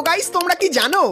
Guys তোমরা কি জানো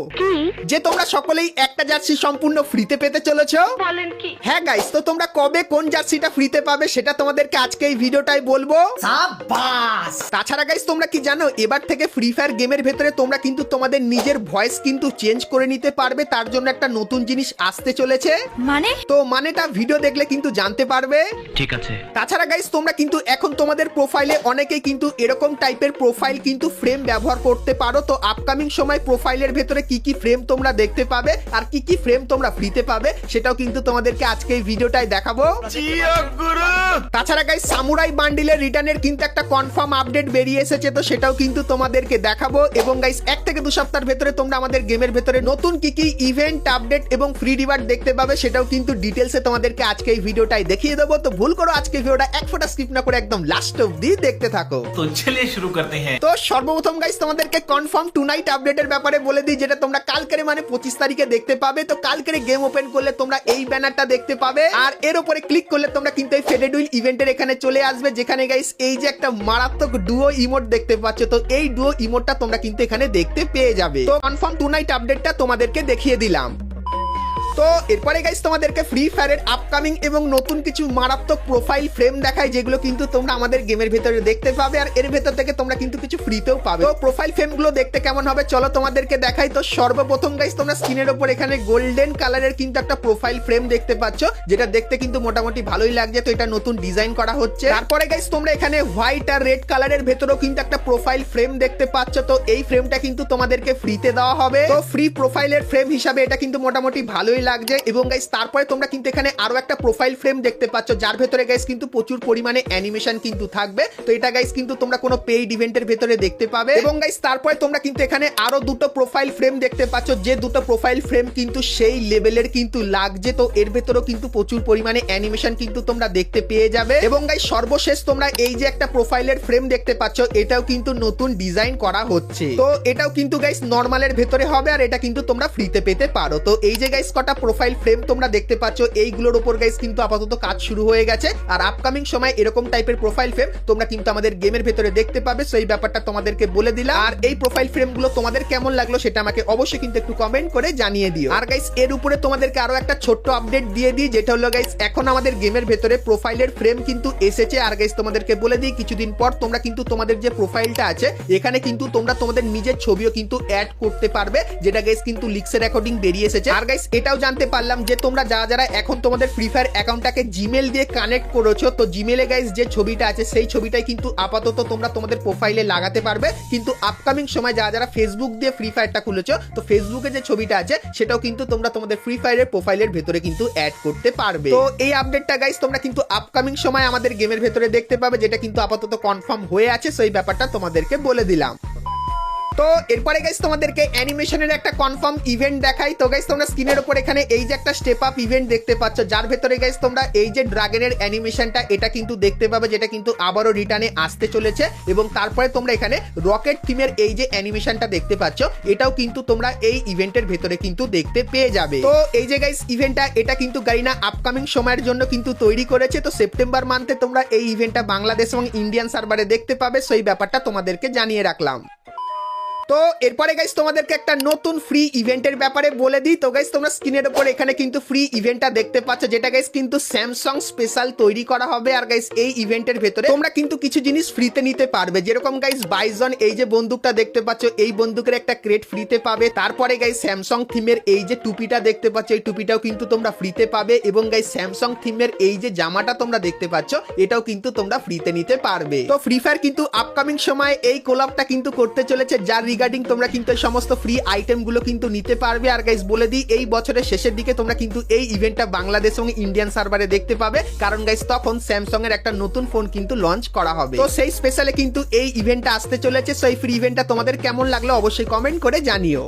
যে তোমরা সকলেই একটা জার্সি সম্পূর্ণ ফ্রিতে পেতে চলেছো? বলেন কি? হ্যাঁ গাইস, তো তোমরা কবে কোন জার্সিটা ফ্রিতে পাবে সেটা তোমাদেরকে আজকে এই ভিডিওটাই বলবো। সাবাস। তাছাড়া গাইস তোমরা কি জানো এবার থেকে ফ্রি ফায়ার গেমের ভেতরে তোমরা কিন্তু তোমাদের নিজের ভয়েস কিন্তু চেঞ্জ করে নিতে পারবে, তার জন্য একটা নতুন জিনিস আসতে চলেছে। মানে তো মানেটা ভিডিও দেখলে কিন্তু জানতে পারবে। ঠিক আছে। তাছাড়া গাইস তোমরা কিন্তু এখন তোমাদের প্রোফাইলে অনেকেই কিন্তু এরকম টাইপের প্রোফাইল কিন্তু ফ্রেম ব্যবহার করতে পারো। তো আপকামিং সময় প্রোফাইলের ভেতরে কি কি ফ্রেম তোমরা দেখতে পাবে আর কি কি ফ্রেম তোমরা ফ্রিতে পাবে সেটাও কিন্তু তোমাদেরকে আজকে এই ভিডিওটাই দেখাবো। তাছাড়া গাইস সামুরাই বান্ডিলের রিটার্নের কিন্তু একটা কনফার্ম আপডেট বেরিয়ে এসেছে, তো সেটাও কিন্তু তোমাদেরকে দেখাবো। এবং গাইস 1 থেকে 2 সপ্তাহের ভেতরে তোমরা আমাদের গেমের ভেতরে নতুন কি কি ইভেন্ট আপডেট এবং ফ্রি রিওয়ার্ড দেখতে পাবে সেটাও কিন্তু ডিটেইলসে তোমাদেরকে আজকে এই ভিডিওটাই দেখিয়ে দেবো। তো ভুল করো আজকে ভিডিওটা এক ফোঁটা স্কিপ না করে একদম লাস্ট অবধি দেখতে থাকো। তো চলিए शुरू करते हैं। তো সর্বপ্রথম গাইস তোমাদেরকে কনফার্ম টু নাইট আপডেটের ব্যাপারে বলে দিই, যেটা তোমরা কালকের মানে 25 তারিখে দেখতে পাবে। তো কালকের গেম ওপেন করলে তোমরা এই ব্যানারটা দেখতে পাবে, আর এর উপরে ক্লিক করলে তোমরা কিন্তু এই ফেডেড উইল ইভেন্টের এখানে চলে আসবে, যেখানে গাইস এই যে একটা মারাত্মক ডুও ইমোট দেখতে পাচ্ছ। তো এই ডুও ইমোটটা তোমরা কিন্তু এখানে দেখতে পেয়ে যাবে। তো কনফার্ম টু নাইট আপডেটটা তোমাদেরকে দেখিয়ে দিলাম। তো এরপরে গাইস তোমাদেরকে ফ্রি ফায়ারের আপকামিং এবং নতুন কিছু মারাত্মক প্রোফাইল ফ্রেম দেখায়, যেগুলো কিন্তু তোমরা আমাদের গেমের ভেতরে দেখতে পাবে, আর এর ভেতর থেকে তোমরা কিন্তু কিছু ফ্রিতেও পাবে। তো প্রোফাইল ফ্রেমগুলো দেখতে কেমন হবে চলো তোমাদেরকে দেখাই। তো সর্বপ্রথম গাইস তোমরা স্ক্রিনের উপর এখানে গোল্ডেন কালারের কিন্তু একটা প্রোফাইল ফ্রেম দেখতে পাচ্ছ, যেটা দেখতে কিন্তু মোটামুটি ভালোই লাগছে। তো এটা নতুন ডিজাইন করা হচ্ছে। তারপরে গাইস তোমরা এখানে হোয়াইট আর রেড কালারের ভেতরেও কিন্তু একটা প্রোফাইল ফ্রেম দেখতে পাচ্ছ। তো এই ফ্রেমটা কিন্তু তোমাদেরকে ফ্রিতে দেওয়া হবে। তো ফ্রি প্রোফাইলের ফ্রেম হিসাবে এটা কিন্তু মোটামুটি ভালোই লাগছে। এবং গাইস তারপরে তোমরা কিন্তু এখানে আরো একটা প্রোফাইল ফ্রেম দেখতে পাচ্ছ, যার ভেতরে গাইস কিন্তু প্রচুর পরিমাণে অ্যানিমেশন কিন্তু থাকবে। তো এটা গাইস কিন্তু তোমরা কোনো পেইড ইভেন্টের ভেতরে দেখতে পাবে। এবং গাইস তারপরে তোমরা কিন্তু এখানে আরো দুটো প্রোফাইল ফ্রেম দেখতে পাচ্ছ, যে দুটো প্রোফাইল ফ্রেম কিন্তু সেই লেভেলের কিন্তু লাগছে। তো এর ভেতরেও কিন্তু প্রচুর পরিমাণে অ্যানিমেশন কিন্তু তোমরা দেখতে পেয়ে যাবে। এবং গাইস সর্বশেষ তোমরা এই যে একটা প্রোফাইলের ফ্রেম দেখতে পাচ্ছ, এটাও কিন্তু নতুন ডিজাইন করা হচ্ছে। তো এটাও কিন্তু গাইস নরমালের ভেতরে হবে, আর এটা কিন্তু তোমরা ফ্রিতে পেতে পারো। তো এই যে গাইস কটা প্রোফাইল ফ্রেম তোমরা দেখতে পাচ্ছ, এইগুলোর উপর গাইস কিন্তু আপাতত কাজ শুরু হয়ে গেছে। আর আপকামিং সময় এরকম টাইপের প্রোফাইল ফ্রেম তোমরা কিন্তু আমাদের গেমের ভেতরে দেখতে পাবে। সেই ব্যাপারটা তোমাদেরকে বলে দিলাম। আর এই প্রোফাইল ফ্রেমগুলো তোমাদের কেমন লাগলো সেটা আমাকে অবশ্যই কিন্তু একটু কমেন্ট করে জানিয়ে দিও। আর গাইস এর উপরে তোমাদেরকে আরো একটা ছোট্ট আপডেট দিয়ে দিই, যেটা হলো গাইস এখন আমাদের গেমের ভেতরে প্রোফাইলের ফ্রেম কিন্তু এসেছে। আর গাইস তোমাদেরকে বলে দিই কিছুদিন পর তোমরা কিন্তু তোমাদের যে প্রোফাইলটা আছে এখানে কিন্তু তোমরা তোমাদের নিজের ছবিও কিন্তু অ্যাড করতে পারবে, যেটা গাইস কিন্তু লিক্সের অ্যাকর্ডিং বেরিয়ে এসেছে। আর গাইস এটাও জানতে পারলাম যে তোমরা যারা এখন তোমাদের ফ্রি ফায়ার অ্যাকাউন্টটাকে জিমেল দিয়ে কানেক্ট করেছো, তো জিমেলে গাইস যে ছবিটা আছে সেই ছবিটাই কিন্তু আপাতত তোমরা তোমাদের প্রোফাইলে লাগাতে পারবে। কিন্তু আপকামিং সময় যারা ফেসবুক দিয়ে ফ্রি ফায়ারটা খুলেছো, তো ফেসবুকে যে ছবিটা আছে সেটাও কিন্তু তোমরা তোমাদের ফ্রি ফায়ারের প্রোফাইলের ভেতরে কিন্তু অ্যাড করতে পারবে। তো এই আপডেটটা গাইস তোমরা কিন্তু আপকামিং সময় আমাদের গেমের ভেতরে দেখতে পাবে, যেটা কিন্তু আপাতত কনফার্ম হয়ে আছে। সেই ব্যাপারটা তোমাদেরকে বলে দিলাম। তো এরপরে গাইস তোমাদেরকে অ্যানিমেশনের একটা কনফার্ম ইভেন্ট দেখাই। তো গাইস তোমরা স্ক্রিনের উপর এখানে এই যে একটা স্টেপ আপ ইভেন্ট দেখতে পাচ্ছ, যার ভেতরে গাইস তোমরা এই যে ড্রাগনের অ্যানিমেশনটা এটা কিন্তু দেখতে পাবে, যেটা কিন্তু আবারও রিটার্নে আসতে চলেছে। এবং তারপরে তোমরা এখানে রকেট থিমের এই যে অ্যানিমেশনটা দেখতে পাচ্ছ, এটাও কিন্তু তোমরা এই ইভেন্টের ভেতরে কিন্তু দেখতে পেয়ে যাবে। তো এই যে গাইস ইভেন্টটা এটা কিন্তু গারিনা আপকামিং সময়ের জন্য কিন্তু তৈরি করেছে। তো সেপ্টেম্বর মান্থে তোমরা এই ইভেন্টটা বাংলাদেশ এবং ইন্ডিয়ান সার্ভারে দেখতে পাবে। সেই ব্যাপারটা তোমাদেরকে জানিয়ে রাখলাম। তো এরপরে গাইস তোমাদেরকে একটা নতুন ফ্রি ইভেন্টের ব্যাপারে বলে দিই। তো গাইস তোমরা স্ক্রিনের উপর এখানে কিন্তু ফ্রি ইভেন্টটা দেখতে পাচ্ছ, যেটা গাইস কিন্তু স্যামসাং স্পেশাল তৈরি করা হবে। আর গাইস এই ইভেন্টের ভেতরে তোমরা কিন্তু কিছু জিনিস ফ্রিতে নিতে পারবে, যেরকম গাইস বাইজন এই যে বন্দুকটা দেখতে পাচ্ছ, এই বন্দুকের একটা ক্রেট ফ্রিতে পাবে। তারপরে গাইস স্যামসাং থিমের এই যে টুপিটা দেখতে পাচ্ছ, এই টুপিটাও কিন্তু তোমরা ফ্রিতে পাবে। এবং গাইস স্যামসাং থিমের এই যে জামাটা তোমরা দেখতে পাচ্ছ, এটাও কিন্তু তোমরা ফ্রিতে নিতে পারবে। তো ফ্রি ফায়ার কিন্তু আপকামিং সময় এই কোলাবটা কিন্তু করতে চলেছে, যার রিগার্ডিং তোমরা কিন্তু সমস্ত ফ্রি আইটেম গুলো কিন্তু নিতে পারবে। আর গাইস বলে দিই এই বছরের শেষের দিকে তোমরা কিন্তু এই ইভেন্টটা বাংলাদেশ এবং ইন্ডিয়ান সার্ভারে দেখতে পাবে, কারণ গাইস তখন স্যামসাং এর একটা নতুন ফোন কিন্তু লঞ্চ করা হবে। তো সেই স্পেশালে কিন্তু এই ইভেন্টটা আসতে চলেছে। সেই ফ্রি ইভেন্টটা তোমাদের কেমন লাগলো অবশ্যই কমেন্ট করে জানিও।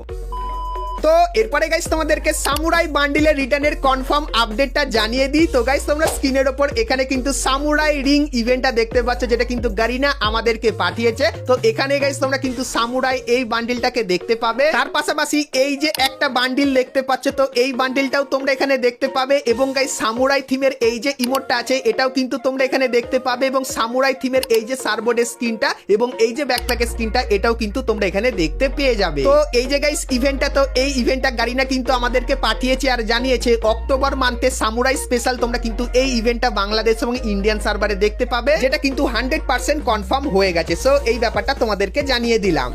তো এরপরে গাইস তোমাদেরকে সামুরাই বান্ডিলের রিটার্নের কনফার্ম আপডেটটা জানিয়ে দিই। তো গাইস তোমরা স্ক্রিনের ওপর এখানে কিন্তু সামুরাই রিং ইভেন্টটা দেখতে পাচ্ছ, যেটা কিন্তু গারিনা আমাদেরকে পাঠিয়েছে। তো এখানে গাইস তোমরা কিন্তু সামুরাই এই বান্ডিলটাকে দেখতে পাবে। তার পাশাপাশি এই যে একটা বান্ডিল দেখতে পাচ্ছ, তো এই বান্ডিলটাও তোমরা এখানে দেখতে পাবে। এবং গাইস সামুরাই থিমের এই যে ইমোটটা আছে এটাও কিন্তু তোমরা এখানে দেখতে পাবে। এবং সামুরাই থিমের এই যে সার্বোর্ডের স্ক্রিনটা এবং এই যে ব্যাকপ্যাকের স্ক্রিনটা এটাও কিন্তু তোমরা এখানে দেখতে পেয়ে যাবে। তো এই যে গাইস ইভেন্টটা, তো এই ইভেন্টটা গারিনা কিন্তু আমাদেরকে পাঠিয়েছে আর জানিয়েছে অক্টোবর মান্থে সামুরাই স্পেশাল তোমরা কিন্তু এই ইভেন্টটা বাংলাদেশ এবং ইন্ডিয়ান সার্ভারে দেখতে পাবে, যেটা কিন্তু 100% কনফার্ম হয়ে গেছে। সো এই ব্যাপারটা তোমাদেরকে জানিয়ে দিলাম।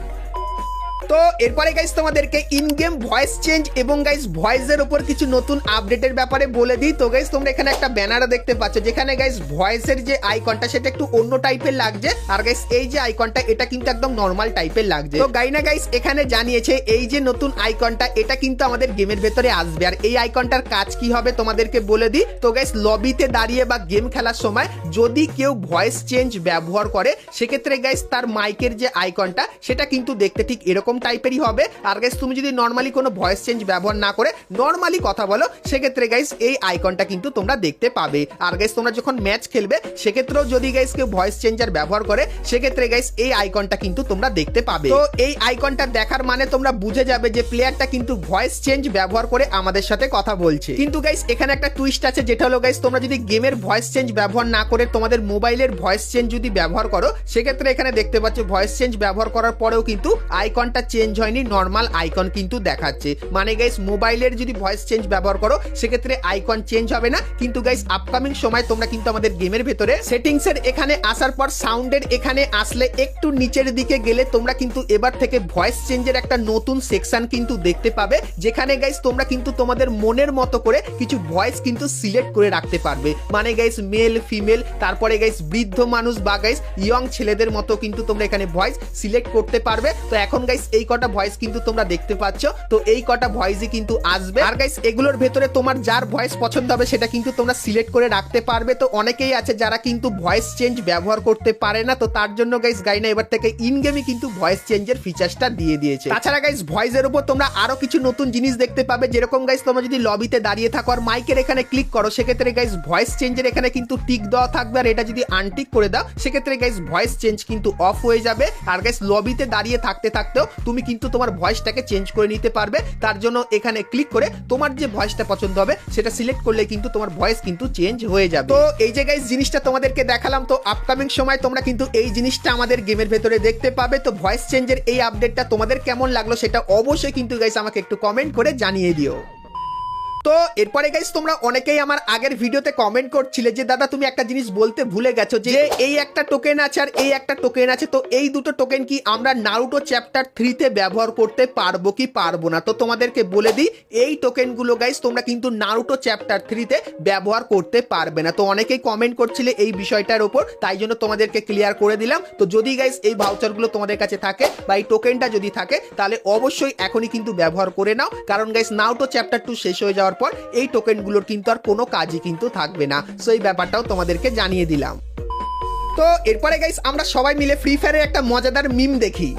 তো এরপরে গাইস তোমাদেরকে ইন গেম ভয়েস চেঞ্জ এবং গাইস ভয়েসের উপর কিছু নতুন আপডেটের ব্যাপারে বলে দিই। তো গাইস তোমরা এখানে একটা ব্যানার দেখতে পাচ্ছ, যেখানে গাইস ভয়েসের যে আইকনটা সেটা একটু অন্য টাইপের লাগছে, আর গাইস এই যে আইকনটা এটা কিন্তু একদম নরমাল টাইপের লাগছে। তো গাইনা গাইস এখানে জানিয়েছে এই যে নতুন আইকনটা এটা কিন্তু আমাদের গেমের ভেতরে আসবে। আর এই আইকনটার কাজ কি হবে তোমাদেরকে বলে দিই। তো গাইস লবিতে দাঁড়িয়ে বা গেম খেলার সময় যদি কেউ ভয়েস চেঞ্জ ব্যবহার করে, সেক্ষেত্রে গাইস তার মাইকের যে আইকনটা সেটা কিন্তু দেখতে ঠিক এরকম টাইপেরই হবে। আর গাইস তুমি যদি নরমালি কোনো ভয়েস চেঞ্জ ব্যবহার না করে নরমালি কথা বলো, সেক্ষেত্রে গাইস এই আইকনটা কিন্তু তোমরা দেখতে পাবে। আর গাইস তোমরা যখন ম্যাচ খেলবে সেক্ষেত্রেও যদি গাইস কেউ ভয়েস চেঞ্জার ব্যবহার করে, সেক্ষেত্রে গাইস এই আইকনটা কিন্তু তোমরা দেখতে পাবে। তো এই আইকনটা দেখার মানে তোমরা বুঝে যাবে যে প্লেয়ারটা কিন্তু ভয়েস চেঞ্জ ব্যবহার করে আমাদের সাথে কথা বলছে। কিন্তু গাইস এখানে একটা টুইস্ট আছে, যেটা হলো গাইস তোমরা যদি গেমের ভয়েস চেঞ্জ ব্যবহার না করে তোমাদের মোবাইলের ভয়েস চেঞ্জ যদি ব্যবহার করো, সেক্ষেত্রে এখানে দেখতে পাচ্ছ ভয়েস চেঞ্জ ব্যবহার করার পরেও কিন্তু আইকনটা চেঞ্জ হয়নি, নরমাল আইকন কিন্তু দেখাচ্ছে। মানে গাইস মোবাইলের যদি ভয়েস চেঞ্জ ব্যবহার করো সেক্ষেত্রে আইকন চেঞ্জ হবে না। কিন্তু গাইস আপকামিং সময় তোমরা কিন্তু আমাদের গেমের ভেতরে সেটিংস এর এখানে আসার পর সাউন্ডের এখানে আসলে একটু নিচের দিকে গেলে তোমরা কিন্তু এবার থেকে ভয়েস চেঞ্জের একটা নতুন সেকশন কিন্তু দেখতে পাবে, যেখানে গাইস তোমরা কিন্তু তোমাদের মনের মতো করে কিছু ভয়েস কিন্তু সিলেক্ট করে রাখতে পারবে। মানে গাইস মেল ফিমেল, তারপরে গাইস বৃদ্ধ মানুষ বা গাইস ইয়ং ছেলেদের মতো কিন্তু তোমরা এখানে ভয়েস সিলেক্ট করতে পারবে। তো এখন গাইস এই কটা ভয়েস কিন্তু তোমরা দেখতে পাচ্ছ, তো এই কটা ভয়েসই কিন্তু আসবে। আর গাইস এগুলোর ভেতরে তোমার যার ভয়েস পছন্দ হবে সেটা কিন্তু তোমরা সিলেক্ট করে রাখতে পারবে। তো অনেকেই আছে যারা কিন্তু ভয়েস চেঞ্জ ব্যবহার করতে পারে না, তো তার জন্য গাইস গাইনা এবার থেকে ইন গেমে কিন্তু ভয়েস চেঞ্জের ফিচারসটা দিয়ে দিয়েছে। তাছাড়া গাইস ভয়েসের উপর তোমরা আরো কিছু নতুন জিনিস দেখতে পাবে, যেরকম গাইস তোমরা যদি লবিতে দাঁড়িয়ে থাকো আর মাইকের এখানে ক্লিক করো, সেক্ষেত্রে গাইস ভয়েস চেঞ্জের এখানে কিন্তু টিক দেওয়া থাকবে। আর এটা যদি আনটিক করে দাও, সেক্ষেত্রে গাইস ভয়েস চেঞ্জ কিন্তু অফ হয়ে যাবে। আর গাইস লবিতে দাঁড়িয়ে থাকতে থাকতেও তুমি কিন্তু তোমার ভয়েসটাকে চেঞ্জ করে নিতে পারবে। তার জন্য এখানে ক্লিক করে তোমার যে ভয়েসটা পছন্দ হবে সেটা সিলেক্ট করলে কিন্তু তোমার ভয়েস কিন্তু চেঞ্জ হয়ে যাবে। তো এই যে গাইস জিনিসটা তোমাদেরকে দেখালাম, তো আপকামিং সময় তোমরা কিন্তু এই জিনিসটা আমাদের গেমের ভেতরে দেখতে পাবে। তো ভয়েস চেঞ্জের এই আপডেটটা তোমাদের কেমন লাগলো সেটা অবশ্যই কিন্তু গাইস আমাকে একটু কমেন্ট করে জানিয়ে দিও। তো এরপরে গাইস তোমরা অনেকেই আমার আগের ভিডিওতে কমেন্ট করছিলে যে দাদা তুমি একটা জিনিস বলতে ভুলে গেছো, যে এই একটা টোকেন আছে আর এই একটা টোকেন আছে, তো এই দুটো টোকেন কি আমরা নারুটো চ্যাপ্টার 3 তে ব্যবহার করতে পারবো কি পারবো না। তো তোমাদেরকে বলে দিই এই টোকেনগুলো গাইস তোমরা কিন্তু নারুটো চ্যাপ্টার 3 তে ব্যবহার করতে পারবে না। তো অনেকেই কমেন্ট করছিলে এই বিষয়টার উপর, তাই জন্য তোমাদেরকে ক্লিয়ার করে দিলাম। তো যদি গাইস এই ভাউচারগুলো তোমাদের কাছে থাকে বা এই টোকেনটা যদি থাকে, তাহলে অবশ্যই এখনই কিন্তু ব্যবহার করে নাও, কারণ গাইস নারুটো চ্যাপ্টার 2 শেষ হয়ে যাওয়ার পর এই টোকেনগুলোর কিন্তু আর কোনো কাজই কিন্তু থাকবে না। সো এই ব্যাপারটাও তোমাদেরকে জানিয়ে দিলাম। তো এরপরে গাইস আমরা সবাই মিলে ফ্রি ফায়ারের একটা মজাদার মিম দেখি।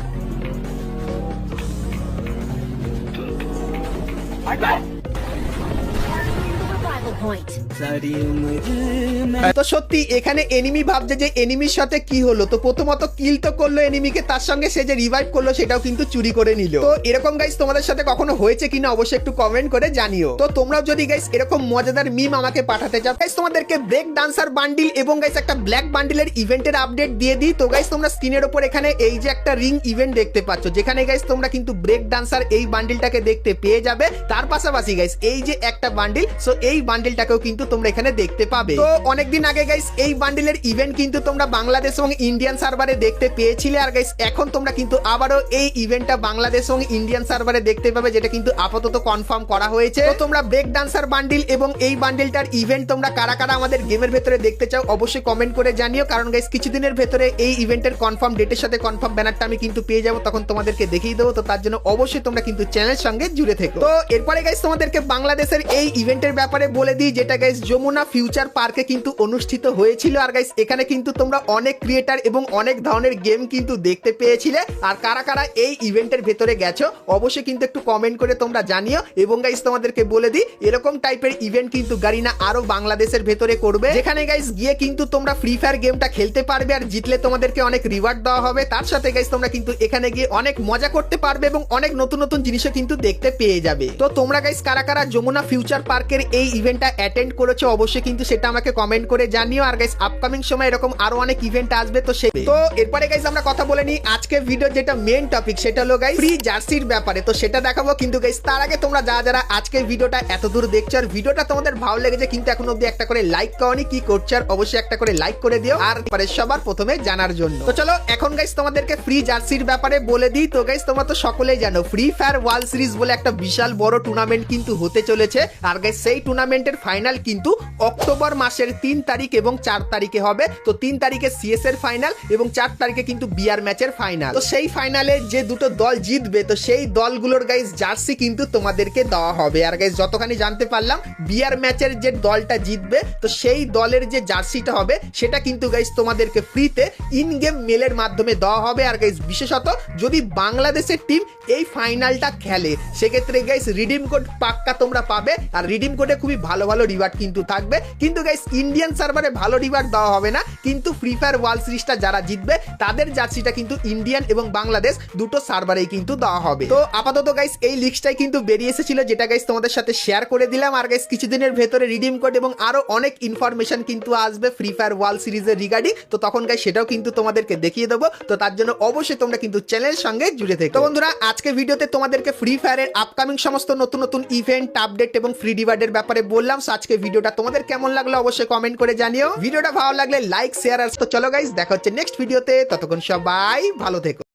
তো সত্যি এখানে এনিমি ভাবছে যে এনিমির সাথে কি হলো। তো প্রথমত কিল তো করলো এনিমিকে, তার সঙ্গে সে যে রিভাইভ করলো সেটাও কিন্তু চুরি করে নিল। তো এরকম গাইস তোমাদের সাথে কখনো হয়েছে কিনা অবশ্যই একটু কমেন্ট করে জানিও। তো তোমরাও যদি গাইস এরকম মজাদার মিম আমাকে পাঠাতে চাও, গাইস তোমাদেরকে ব্রেক ডান্সার বান্ডিল এবং গাইস একটা ব্ল্যাক বান্ডিলের ইভেন্টের আপডেট দিয়ে দিই। তো গাইস তোমরা স্ক্রিনের উপর এখানে এই যে একটা রিং ইভেন্ট দেখতে পাচ্ছ, যেখানে গাইস তোমরা কিন্তু ব্রেক ডান্সার এই বান্ডিলটাকে দেখতে পেয়ে যাবে। তার পাশাপাশি গাইস এই যে একটা বান্ডিল, সো এই বান্ডিলটাকেও কিন্তু তোমরা এখানে দেখতে পাবে। তো অনেকদিন আগে গাইস এই বান্ডিলের ইভেন্ট কিন্তু তোমরা বাংলাদেশ এবং ইন্ডিয়ান সার্ভারে দেখতে পেয়েছিলে। আর গাইস এখন তোমরা কিন্তু আবারও এই ইভেন্টটা বাংলাদেশ এবং ইন্ডিয়ান সার্ভারে দেখতে পাবে, যেটা কিন্তু আপাতত কনফার্ম করা হয়েছে। তো তোমরা ব্রেক ডান্সার বান্ডিল এবং এই বান্ডিলটার ইভেন্ট তোমরা কারা কারা আমাদের গেমের ভেতরে দেখতে চাও অবশ্যই কমেন্ট করে জানিও, কারণ গাইস কিছুদিনের ভেতরে এই ইভেন্টের কনফার্ম ডেটের সাথে কনফার্ম ব্যানারটা আমি কিন্তু পেয়ে যাবো, তখন তোমাদেরকে দেখিয়ে দেবো। তো তার জন্য অবশ্যই তোমরা কিন্তু চ্যানেলের সঙ্গে জুড়ে থেকো। তো এরপরে গাইস তোমাদেরকে বাংলাদেশের এই ইভেন্টের ব্যাপারে বলে দিই, যেটা গাইস যমুনা ফিউচার পার্কে কিন্তু অনুষ্ঠিত হয়েছিল। আর গাইস এখানে কিন্তু তোমরা অনেক ক্রিয়েটার এবং অনেক ধরনের গেম কিন্তু দেখতে পেয়েছিলে। আর কারা কারা এই ইভেন্টের ভেতরে গেছো অবশ্যই কিন্তু একটু কমেন্ট করে তোমরা জানিও। এবং গাইস তোমাদেরকে বলে দিই, এরকম টাইপের ইভেন্ট কিন্তু গারিনা আরো বাংলাদেশের ভেতরে করবে, যেখানে গাইস গিয়ে কিন্তু তোমরা ফ্রি ফায়ার গেমটা খেলতে পারবে আর জিতলে তোমাদেরকে অনেক রিওয়ার্ড দেওয়া হবে। তার সাথে গাইস তোমরা কিন্তু এখানে গিয়ে অনেক মজা করতে পারবে এবং অনেক নতুন নতুন জিনিসও কিন্তু দেখতে পেয়ে যাবে। তো তোমরা গাইস কারা কারা যমুনা ফিউচার পার্কের এই ইভেন্টটা অ্যাটেন্ড করেছো অবশ্যই কিন্তু সেটা আমাকে কমেন্ট করে জানিও। আর গাইস আপকামিং সময় এরকম আরো অনেক ইভেন্ট আসবে। তো এরপরে গাইস আমরা কথা বলে নিই আজকে ভিডিও যেটা মেন টপিক, সেটা হলো গাইস ফ্রি জার্সির ব্যাপারে। তো সেটা দেখাবো, কিন্তু গাইস তার আগে তোমরা যারা আজকে ভিডিওটা এত দূর দেখছো আর ভিডিওটা তোমাদের ভালো লেগেছে কিন্তু এখন অবধি একটা করে লাইক করনি, কি করছো আর অবশ্যই একটা করে লাইক করে দিও আর সবার প্রথমে জানার জন্য। তো চলো এখন গাইস তোমাদেরকে ফ্রি জার্সির ব্যাপারে বলে দিই। তো গাইস তোমরা তো সকলেই জানো ফ্রি ফায়ার ওয়ার্ল্ড সিরিজ বলে একটা বিশাল বড় টুর্নামেন্ট কিন্তু হতে চলেছে। আর গাইস সেই টুর্নামেন্টের ফাইনাল কিন্তু অক্টোবর মাসের 3 তারিখ এবং 4 তারিখে হবে। তো 3 তারিখে সিএস এর ফাইনাল এবং 4 তারিখে কিন্তু বিআর ম্যাচের ফাইনাল। তো সেই ফাইনালে যে দুটো দল জিতবে তো সেই দলগুলোর গাইস জার্সি কিন্তু তোমাদেরকে দেওয়া হবে। আর গাইস যতখানি জানতে পারলাম বিআর ম্যাচের যে দলটা জিতবে তো সেই দলের যে জার্সিটা হবে সেটা কিন্তু গাইস তোমাদেরকে ফ্রিতে ইন গেম মেলের মাধ্যমে দেওয়া হবে। আর গাইস বিশেষত যদি বাংলাদেশের টিম এই ফাইনালটা খেলে সেক্ষেত্রে গাইস রিডিম কোড পাক্কা তোমরা পাবে। আর রিডিম কোডে খুবই ভালো ভালো রিওয়ার্ড কিন্তু থাকবে। কিন্তু গাইস ইন্ডিয়ান সার্ভারে ভালো রিওয়ার্ড দেওয়া হবে না, কিন্তু ফ্রি ফায়ার ওয়ার্ল্ড সিরিজটা যারা জিতবে তাদের জার্সিটা কিন্তু ইন্ডিয়ান এবং বাংলাদেশ দুটো সার্ভারেই কিন্তু দেওয়া হবে। তো আপাতত গাইস এই লিস্টটাই কিন্তু বেরিয়ে এসেছিল, যেটা গাইস তোমাদের সাথে শেয়ার করে দিলাম। আর গাইস কিছুদিনের ভেতরে রিডিম কোড এবং আরো অনেক ইনফরমেশন কিন্তু আসবে ফ্রি ফায়ার ওয়ার্ল্ড সিরিজের রিগার্ডিং। তো তখন গাইস সেটাও কিন্তু তোমাদেরকে দেখিয়ে দেবো। তো তার জন্য অবশ্যই তোমরা কিন্তু চ্যানেলের সঙ্গে জুড়ে থেকো। তো বন্ধুরা আজকে ভিডিওতে তোমাদেরকে ফ্রি ফায়ারের আপকামিং সমস্ত নতুন নতুন ইভেন্ট আপডেট এবং ফ্রি রিওয়ার্ডের ব্যাপারে বললাম। সো আজকে ভিডিওটা তোমাদের কেমন লাগলো অবশ্যই কমেন্ট করে জানিও। ভিডিওটা ভালো লাগলে লাইক শেয়ার আর তো চলো গাইস দেখা হচ্ছে নেক্সট ভিডিওতে, ততক্ষণ সবাই ভালো থেকো।